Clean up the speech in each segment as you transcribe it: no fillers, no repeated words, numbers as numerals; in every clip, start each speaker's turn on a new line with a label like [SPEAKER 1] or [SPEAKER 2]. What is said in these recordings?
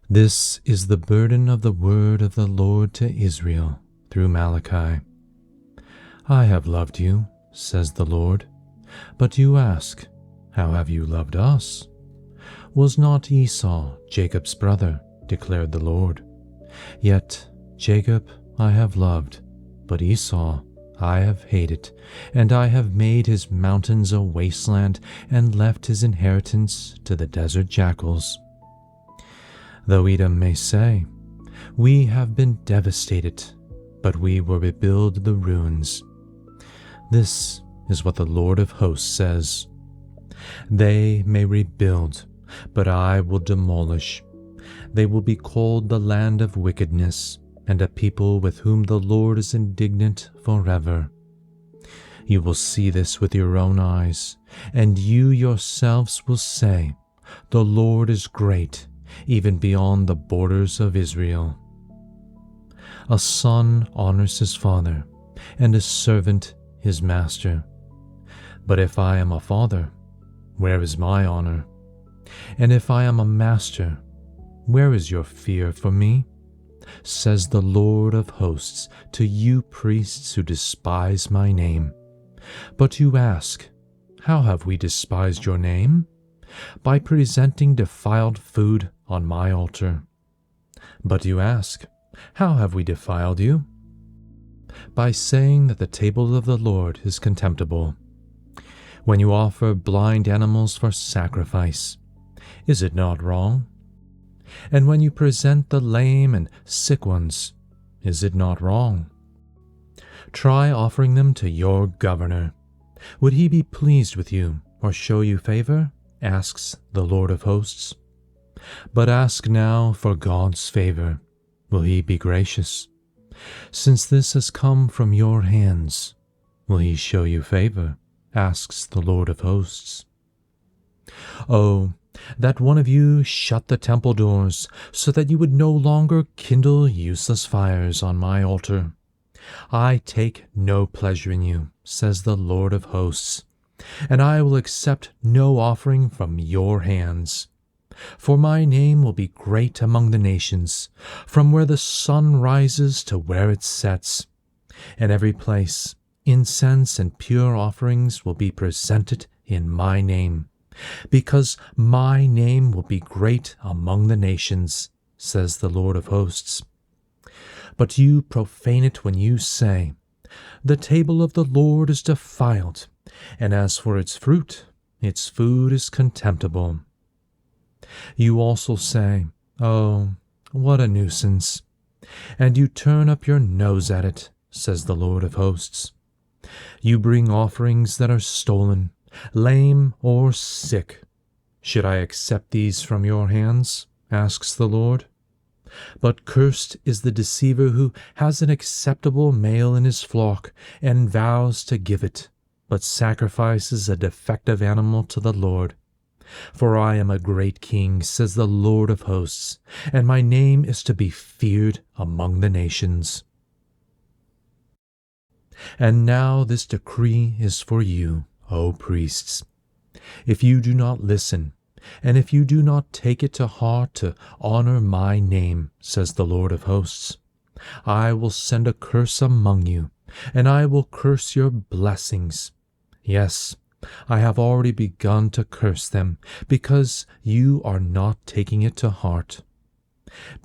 [SPEAKER 1] This is the burden of the word of the Lord to Israel through Malachi. I have loved you, says the Lord. But you ask, how have you loved us? Was not Esau Jacob's brother, declared the Lord? Yet Jacob I have loved, but Esau I have hated, and I have made his mountains a wasteland and left his inheritance to the desert jackals. Though Edom may say, we have been devastated, but we will rebuild the ruins. This is what the Lord of hosts says. They may rebuild, but I will demolish. They will be called the land of wickedness, and a people with whom the Lord is indignant forever. You will see this with your own eyes, and you yourselves will say, the Lord is great, even beyond the borders of Israel. A son honors his father, and a servant his master. But if I am a father, where is my honor? And if I am a master, where is your fear for me? Says the Lord of hosts to you priests who despise my name. But you ask, how have we despised your name? By presenting defiled food on my altar. But you ask, how have we defiled you? By saying that the table of the Lord is contemptible. When you offer blind animals for sacrifice, is it not wrong? And when you present the lame and sick ones, is it not wrong? Try offering them to your governor. Would he be pleased with you or show you favor? Asks the Lord of hosts. But ask now for God's favor. Will he be gracious? Since this has come from your hands, will he show you favor? Asks the Lord of hosts. Oh, that one of you shut the temple doors, so that you would no longer kindle useless fires on my altar. I take no pleasure in you, says the Lord of hosts, and I will accept no offering from your hands. For my name will be great among the nations, from where the sun rises to where it sets. In every place, incense and pure offerings will be presented in my name, because my name will be great among the nations, says the Lord of hosts. But you profane it when you say, the table of the Lord is defiled, and as for its fruit, its food is contemptible. You also say, oh, what a nuisance, and you turn up your nose at it, says the Lord of hosts. You bring offerings that are stolen, lame or sick. Should I accept these from your hands? Asks the Lord. But cursed is the deceiver who has an acceptable male in his flock and vows to give it, but sacrifices a defective animal to the Lord. For I am a great king, says the Lord of hosts, and my name is to be feared among the nations. And now this decree is for you, O priests. If you do not listen, and if you do not take it to heart to honor my name, says the Lord of hosts, I will send a curse among you, and I will curse your blessings. Yes, I have already begun to curse them, because you are not taking it to heart.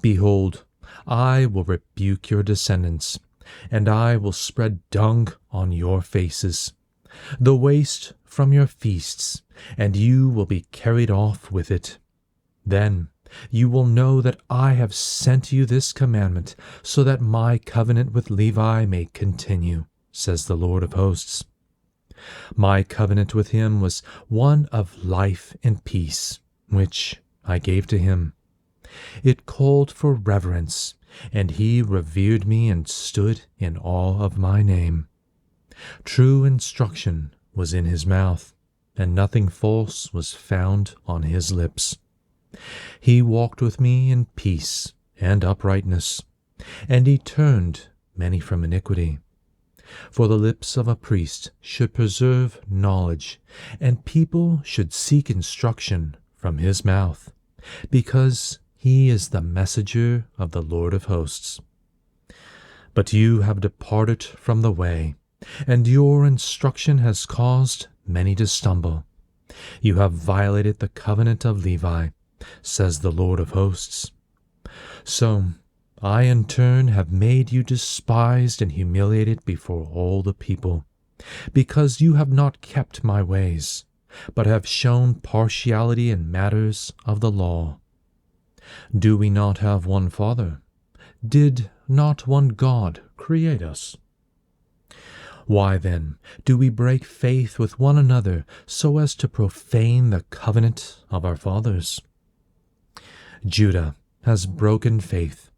[SPEAKER 1] Behold, I will rebuke your descendants, and I will spread dung on your faces, the waste from your feasts, and you will be carried off with it. Then you will know that I have sent you this commandment, so that my covenant with Levi may continue, says the Lord of hosts. My covenant with him was one of life and peace, which I gave to him. It called for reverence, and he revered me and stood in awe of my name. True instruction was in his mouth, and nothing false was found on his lips. He walked with me in peace and uprightness, and he turned many from iniquity. For the lips of a priest should preserve knowledge, and people should seek instruction from his mouth, because he is the messenger of the Lord of hosts. But you have departed from the way, and your instruction has caused many to stumble. You have violated the covenant of Levi, says the Lord of hosts. So I in turn have made you despised and humiliated before all the people, because you have not kept my ways, but have shown partiality in matters of the law. Do we not have one Father? Did not one God create us? Why then do we break faith with one another so as to profane the covenant of our fathers? Judah has broken faith.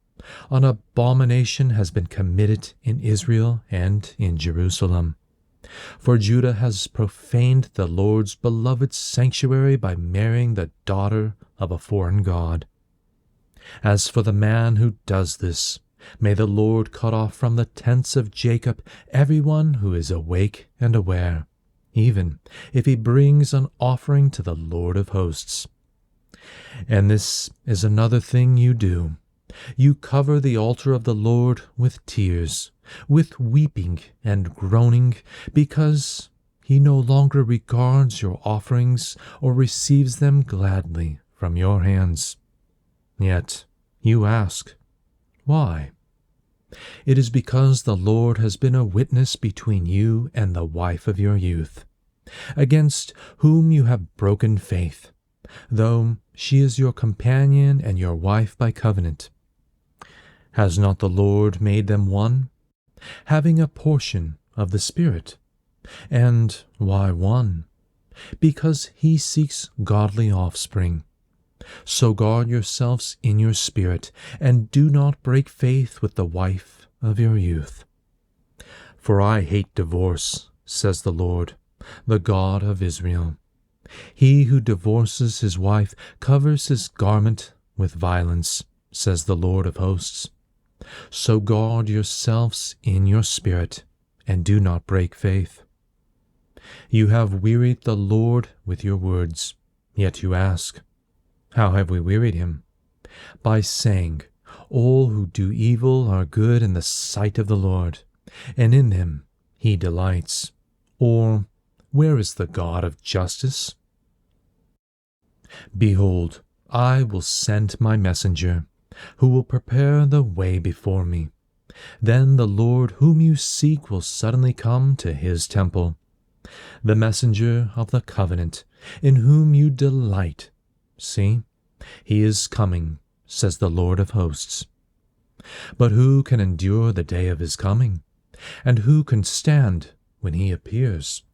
[SPEAKER 1] An abomination has been committed in Israel and in Jerusalem. For Judah has profaned the Lord's beloved sanctuary by marrying the daughter of a foreign god. As for the man who does this, may the Lord cut off from the tents of Jacob everyone who is awake and aware, even if he brings an offering to the Lord of hosts. And this is another thing you do. You cover the altar of the Lord with tears, with weeping and groaning, because he no longer regards your offerings or receives them gladly from your hands. Yet you ask, why? It is because the Lord has been a witness between you and the wife of your youth, against whom you have broken faith, though she is your companion and your wife by covenant. Has not the Lord made them one, having a portion of the Spirit? And why one? Because he seeks godly offspring. So guard yourselves in your spirit, and do not break faith with the wife of your youth. For I hate divorce, says the Lord, the God of Israel. He who divorces his wife covers his garment with violence, says the Lord of hosts. So guard yourselves in your spirit, and do not break faith. You have wearied the Lord with your words, yet you ask, how have we wearied him? By saying, all who do evil are good in the sight of the Lord, and in them he delights. Or, where is the God of justice? Behold, I will send my messenger, who will prepare the way before me. Then the Lord whom you seek will suddenly come to his temple, the messenger of the covenant, in whom you delight. See, he is coming, says the Lord of hosts. But who can endure the day of his coming? And who can stand when he appears?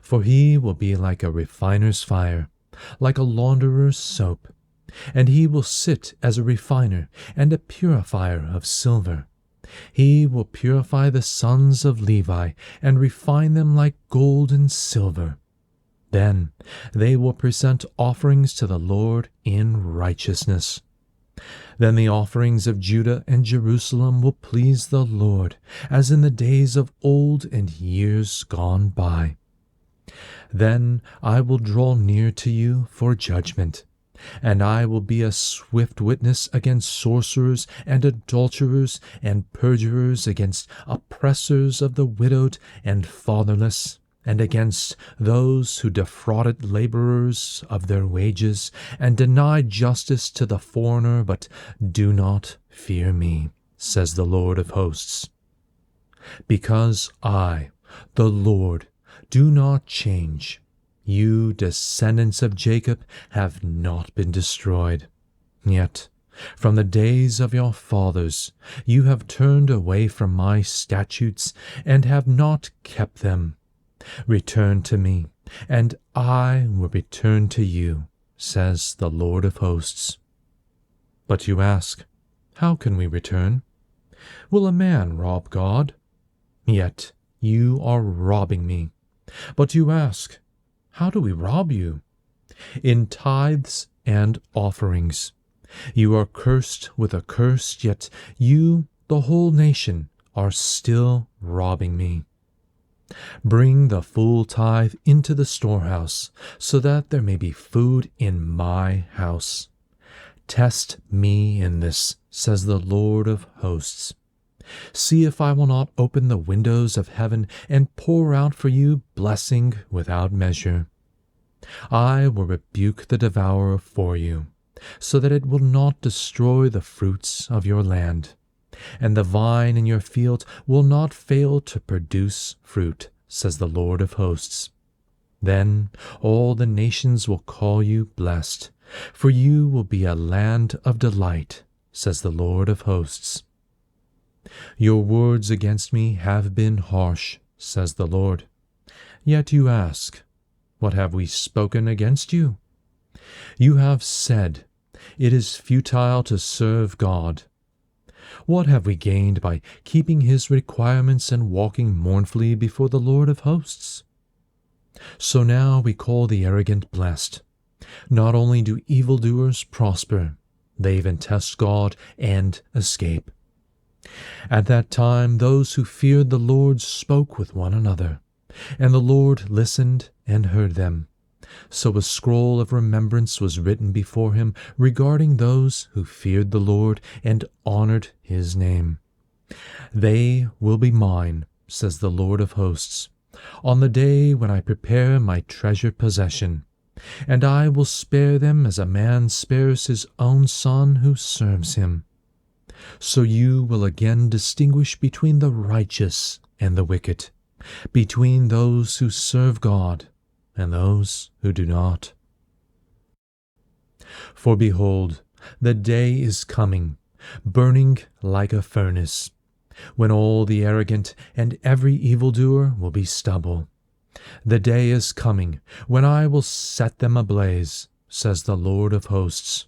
[SPEAKER 1] For he will be like a refiner's fire, like a launderer's soap, and he will sit as a refiner and a purifier of silver. He will purify the sons of Levi and refine them like gold and silver. Then they will present offerings to the Lord in righteousness. Then the offerings of Judah and Jerusalem will please the Lord, as in the days of old and years gone by. Then I will draw near to you for judgment, and I will be a swift witness against sorcerers and adulterers and perjurers, against oppressors of the widowed and fatherless, and against those who defrauded laborers of their wages, and deny justice to the foreigner, but do not fear me, says the Lord of hosts. Because I, the Lord, do not change, you descendants of Jacob have not been destroyed. Yet, from the days of your fathers, you have turned away from my statutes and have not kept them. Return to me, and I will return to you, says the Lord of hosts. But you ask, how can we return? Will a man rob God? Yet you are robbing me. But you ask, how do we rob you? In tithes and offerings. You are cursed with a curse, yet you, the whole nation, are still robbing me. Bring the full tithe into the storehouse, so that there may be food in my house. Test me in this, says the Lord of hosts. See if I will not open the windows of heaven and pour out for you blessing without measure. I will rebuke the devourer for you, so that it will not destroy the fruits of your land, and the vine in your field will not fail to produce fruit, says the Lord of hosts. Then all the nations will call you blessed, for you will be a land of delight, says the Lord of hosts. Your words against me have been harsh, says the Lord. Yet you ask, what have we spoken against you? You have said, it is futile to serve God. What have we gained by keeping his requirements and walking mournfully before the Lord of hosts? So now we call the arrogant blessed. Not only do evildoers prosper, they even test God and escape. At that time those who feared the Lord spoke with one another, and the Lord listened and heard them. So a scroll of remembrance was written before him regarding those who feared the Lord and honored his name. They will be mine, says the Lord of hosts, on the day when I prepare my treasured possession, and I will spare them as a man spares his own son who serves him. So you will again distinguish between the righteous and the wicked, between those who serve God and those who do not. For behold, the day is coming, burning like a furnace, when all the arrogant and every evildoer will be stubble. The day is coming when I will set them ablaze, says the Lord of hosts.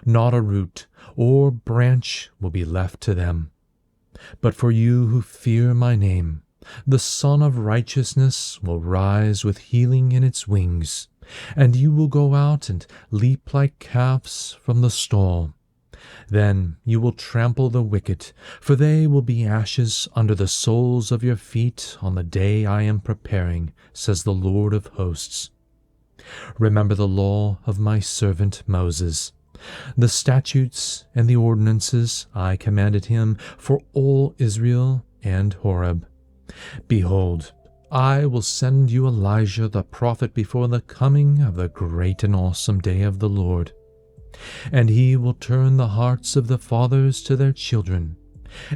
[SPEAKER 1] Not a root or branch will be left to them. But for you who fear my name, the Son of Righteousness will rise with healing in its wings, and you will go out and leap like calves from the stall. Then you will trample the wicked, for they will be ashes under the soles of your feet on the day I am preparing, says the Lord of hosts. Remember the law of my servant Moses, the statutes and the ordinances I commanded him for all Israel and Horeb. Behold, I will send you Elijah the prophet before the coming of the great and awesome day of the Lord. And he will turn the hearts of the fathers to their children,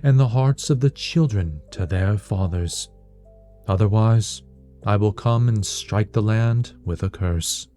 [SPEAKER 1] and the hearts of the children to their fathers. Otherwise, I will come and strike the land with a curse.